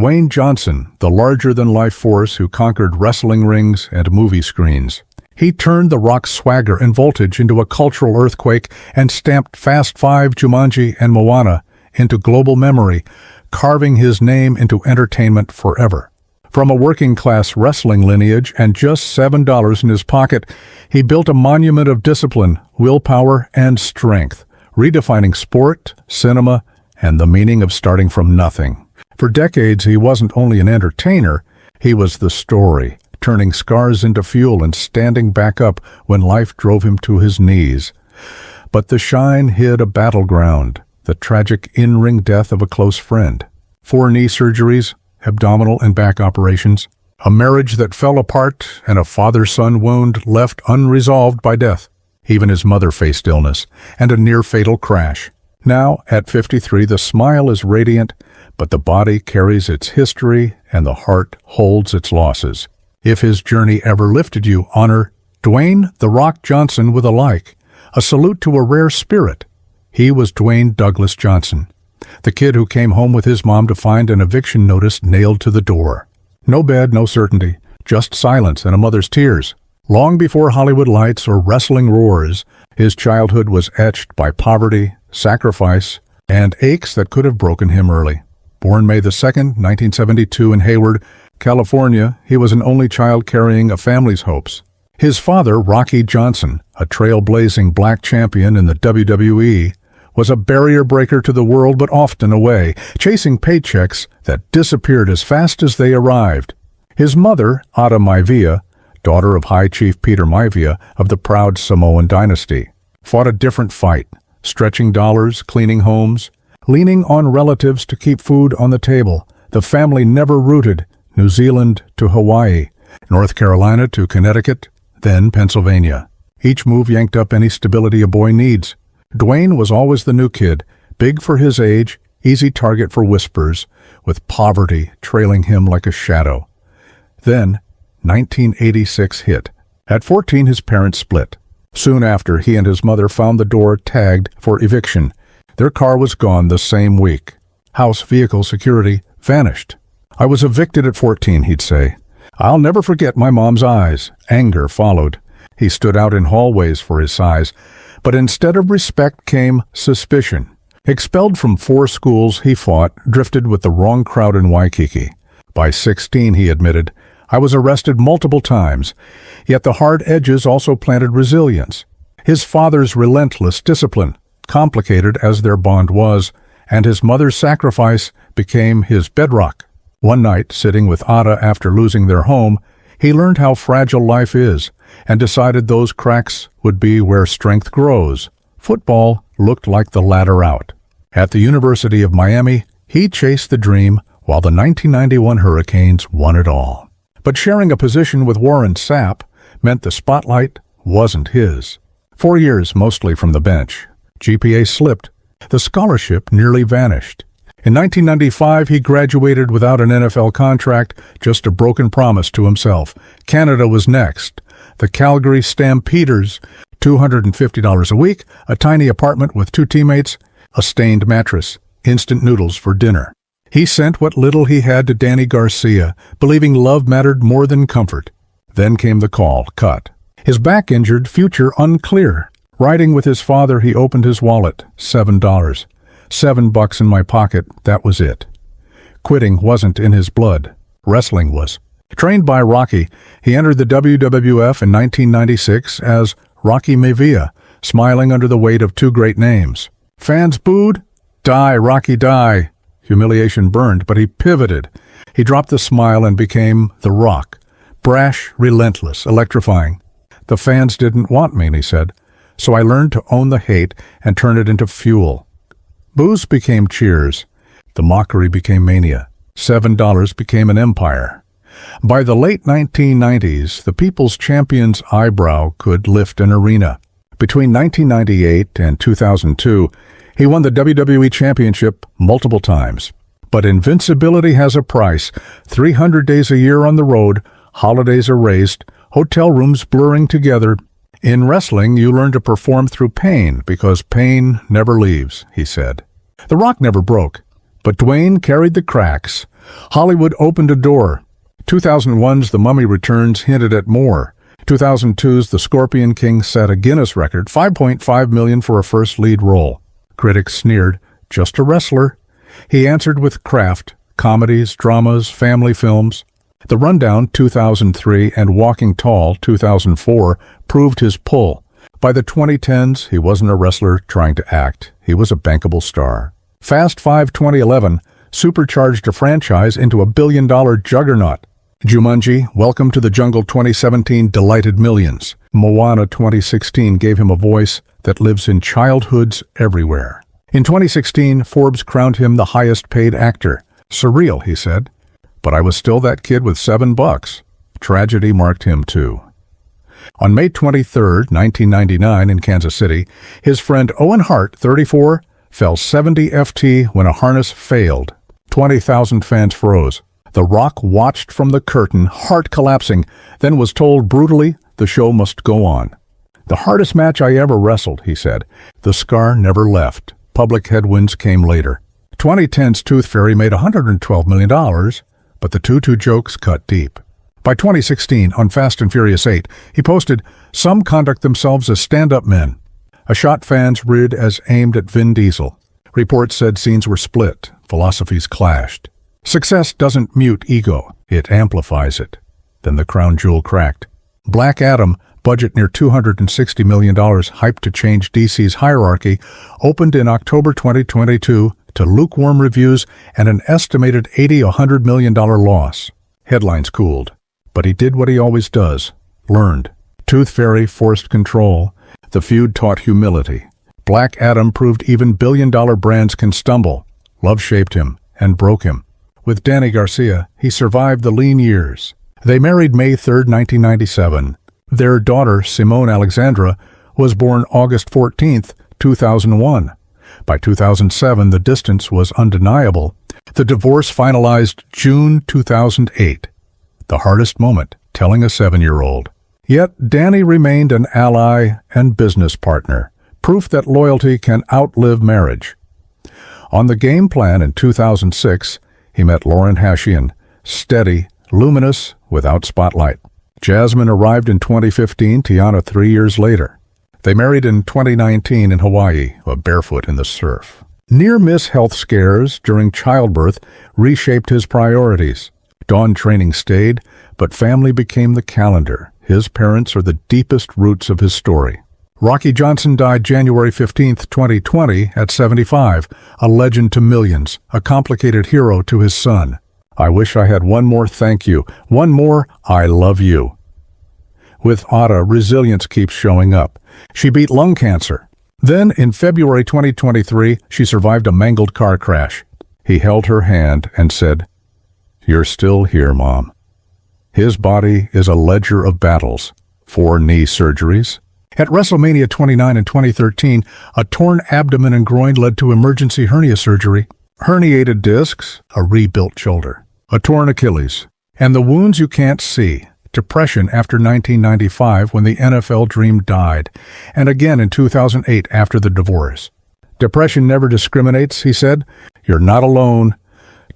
Dwayne Johnson, the larger-than-life force who conquered wrestling rings and movie screens. He turned The Rock's swagger and voltage into a cultural earthquake and stamped Fast Five, Jumanji, and Moana into global memory, carving his name into entertainment forever. From a working-class wrestling lineage and just $7 in his pocket, he built a monument of discipline, willpower, and strength, redefining sport, cinema, and the meaning of starting from nothing. For decades, he wasn't only an entertainer, he was the story, turning scars into fuel and standing back up when life drove him to his knees. But the shine hid a battleground, the tragic in-ring death of a close friend. 4 knee surgeries, abdominal and back operations, a marriage that fell apart, and a father-son wound left unresolved by death. Even his mother faced illness and a near-fatal crash. Now, at 53, the smile is radiant, but the body carries its history and the heart holds its losses. If his journey ever lifted you, honor Dwayne "The Rock" Johnson with a like, a salute to a rare spirit. He was Dwayne Douglas Johnson, the kid who came home with his mom to find an eviction notice nailed to the door. No bed, no certainty, just silence and a mother's tears. Long before Hollywood lights or wrestling roars, his childhood was etched by poverty, sacrifice, and aches that could have broken him early. Born May 2, 1972 in Hayward, California, he was an only child carrying a family's hopes. His father, Rocky Johnson, a trailblazing black champion in the WWE, was a barrier breaker to the world but often away, chasing paychecks that disappeared as fast as they arrived. His mother, Ada Maivia, daughter of High Chief Peter Maivia of the proud Samoan dynasty, fought a different fight, stretching dollars, cleaning homes, leaning on relatives to keep food on the table. The family never rooted, New Zealand to Hawaii, North Carolina to Connecticut, then Pennsylvania. Each move yanked up any stability a boy needs. Dwayne was always the new kid, big for his age, easy target for whispers, with poverty trailing him like a shadow. Then, 1986 hit. At 14, his parents split. Soon after, he and his mother found the door tagged for eviction. Their car was gone the same week. House vehicle security vanished. "I was evicted at 14, he'd say. "I'll never forget my mom's eyes." Anger followed. He stood out in hallways for his size. But instead of respect came suspicion. Expelled from 4 schools he fought, drifted with the wrong crowd in Waikiki. By 16, he admitted, "I was arrested multiple times." Yet the hard edges also planted resilience. His father's relentless discipline, complicated as their bond was, and his mother's sacrifice became his bedrock. One night, sitting with Ada after losing their home, he learned how fragile life is and decided those cracks would be where strength grows. Football looked like the ladder out. At the University of Miami, he chased the dream while the 1991 Hurricanes won it all. But sharing a position with Warren Sapp meant the spotlight wasn't his. 4 years, mostly from the bench. GPA slipped. The scholarship nearly vanished. In 1995, he graduated without an NFL contract, just a broken promise to himself. Canada was next. The Calgary Stampeders, $250 a week, a tiny apartment with 2 teammates, a stained mattress, instant noodles for dinner. He sent what little he had to Danny Garcia, believing love mattered more than comfort. Then came the call, cut. His back injured, future unclear. Riding with his father, he opened his wallet, $7. $7 in my pocket, that was it. Quitting wasn't in his blood. Wrestling was. Trained by Rocky, he entered the WWF in 1996 as Rocky Maivia, smiling under the weight of 2 great names. Fans booed. Die, Rocky, die. Humiliation burned, but he pivoted. He dropped the smile and became The Rock. Brash, relentless, electrifying. "The fans didn't want me," he said, "so I learned to own the hate and turn it into fuel." Boos became cheers. The mockery became mania. $7 became an empire. By the late 1990s, the People's Champion's eyebrow could lift an arena. Between 1998 and 2002, he won the WWE Championship multiple times. But invincibility has a price. 300 days a year on the road, holidays erased, hotel rooms blurring together. In wrestling, you learn to perform through pain because pain never leaves, he said. The Rock never broke, but Dwayne carried the cracks, Hollywood opened a door. 2001's The Mummy Returns hinted at more. 2002's The Scorpion King set a Guinness record, $5.5 million for a first lead role. Critics sneered, just a wrestler. He answered with craft, comedies, dramas, family films. The Rundown, 2003, and Walking Tall, 2004, proved his pull. By the 2010s, he wasn't a wrestler trying to act. He was a bankable star. Fast 5 2011 supercharged a franchise into a billion-dollar juggernaut. Jumanji, Welcome to the Jungle 2017 delighted millions. Moana 2016 gave him a voice that lives in childhoods everywhere. In 2016, Forbes crowned him the highest-paid actor. Surreal, he said. But I was still that kid with $7. Tragedy marked him too. On May 23, 1999, in Kansas City, his friend Owen Hart, 34, fell 70 FT when a harness failed. 20,000 fans froze. The Rock watched from the curtain, heart collapsing, then was told brutally the show must go on. The hardest match I ever wrestled, he said. The scar never left. Public headwinds came later. 2010's Tooth Fairy made $112 million, but the tutu jokes cut deep. By 2016, on Fast and Furious 8, he posted, "Some conduct themselves as stand-up men." A shot fans reared as aimed at Vin Diesel. Reports said scenes were split, philosophies clashed. Success doesn't mute ego, it amplifies it. Then the crown jewel cracked. Black Adam, budget near $260 million, hyped to change DC's hierarchy, opened in October 2022 to lukewarm reviews and an estimated $80–100 million loss. Headlines cooled. But he did what he always does, learned. Tooth Fairy forced control. The feud taught humility. Black Adam proved even billion-dollar brands can stumble. Love shaped him and broke him. With Danny Garcia, he survived the lean years. They married May 3, 1997. Their daughter, Simone Alexandra, was born August 14, 2001. By 2007, the distance was undeniable. The divorce finalized June 2008. The hardest moment, telling a 7-year-old. Yet Danny remained an ally and business partner, proof that loyalty can outlive marriage. On the game plan in 2006, he met Lauren Hashian, steady, luminous, without spotlight. Jasmine arrived in 2015, Tiana 3 years later. They married in 2019 in Hawaii, barefoot in the surf. Near-miss health scares during childbirth reshaped his priorities. Dawn training stayed, but family became the calendar. His parents are the deepest roots of his story. Rocky Johnson died January 15, 2020, at 75, a legend to millions, a complicated hero to his son. I wish I had one more thank you, one more I love you. With Otta, resilience keeps showing up. She beat lung cancer. Then, in February 2023, she survived a mangled car crash. He held her hand and said, "You're still here, Mom." His body is a ledger of battles. 4 knee surgeries. At WrestleMania 29 in 2013, a torn abdomen and groin led to emergency hernia surgery. Herniated discs, a rebuilt shoulder, a torn Achilles, and the wounds you can't see. Depression after 1995 when the NFL dream died, and again in 2008 after the divorce. Depression never discriminates, he said. You're not alone.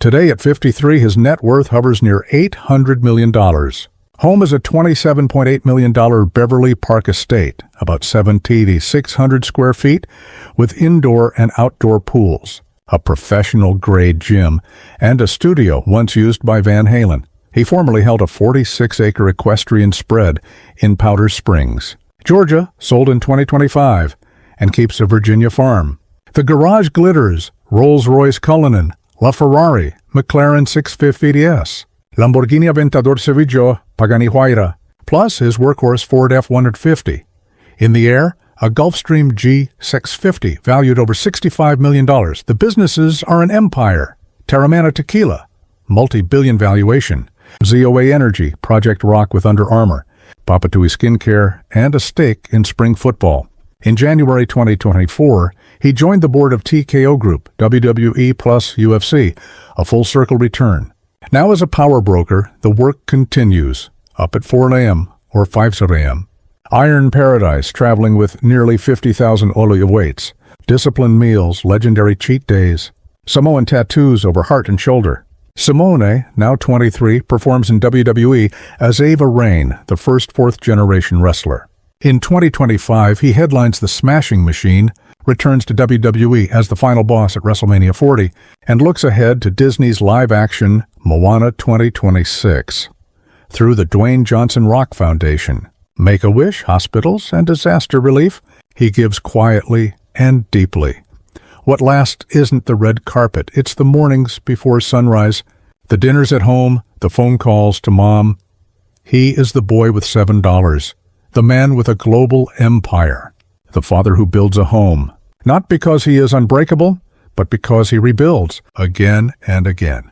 Today at 53, his net worth hovers near $800 million. Home is a $27.8 million Beverly Park estate, about 7,600 square feet, with indoor and outdoor pools, a professional-grade gym, and a studio once used by Van Halen. He formerly held a 46-acre equestrian spread in Powder Springs. Georgia, sold in 2025, and keeps a Virginia farm. The garage glitters, Rolls-Royce Cullinan, LaFerrari, McLaren 650S, Lamborghini Aventador Sevilla, Pagani Huayra, plus his workhorse Ford F-150. In the air, a Gulfstream G650 valued over $65 million. The businesses are an empire. Terramana Tequila, multi-billion valuation. ZOA Energy, Project Rock with Under Armour, Papatui Skincare, and a stake in spring football. In January 2024, he joined the board of TKO Group, WWE plus UFC, a full-circle return. Now as a power broker, the work continues, up at 4 a.m. or 5 a.m. Iron Paradise, traveling with nearly 50,000 Olu weights. Disciplined meals, legendary cheat days. Samoan tattoos over heart and shoulder. Simone, now 23, performs in WWE as Ava Raine, the first fourth-generation wrestler. In 2025, he headlines the Smashing Machine, returns to WWE as the final boss at WrestleMania 40, and looks ahead to Disney's live-action Moana 2026. Through the Dwayne Johnson Rock Foundation, Make-A-Wish, hospitals, and disaster relief, he gives quietly and deeply. What lasts isn't the red carpet, it's the mornings before sunrise, the dinners at home, the phone calls to mom. He is the boy with $7, the man with a global empire, the father who builds a home, not because he is unbreakable, but because he rebuilds again and again.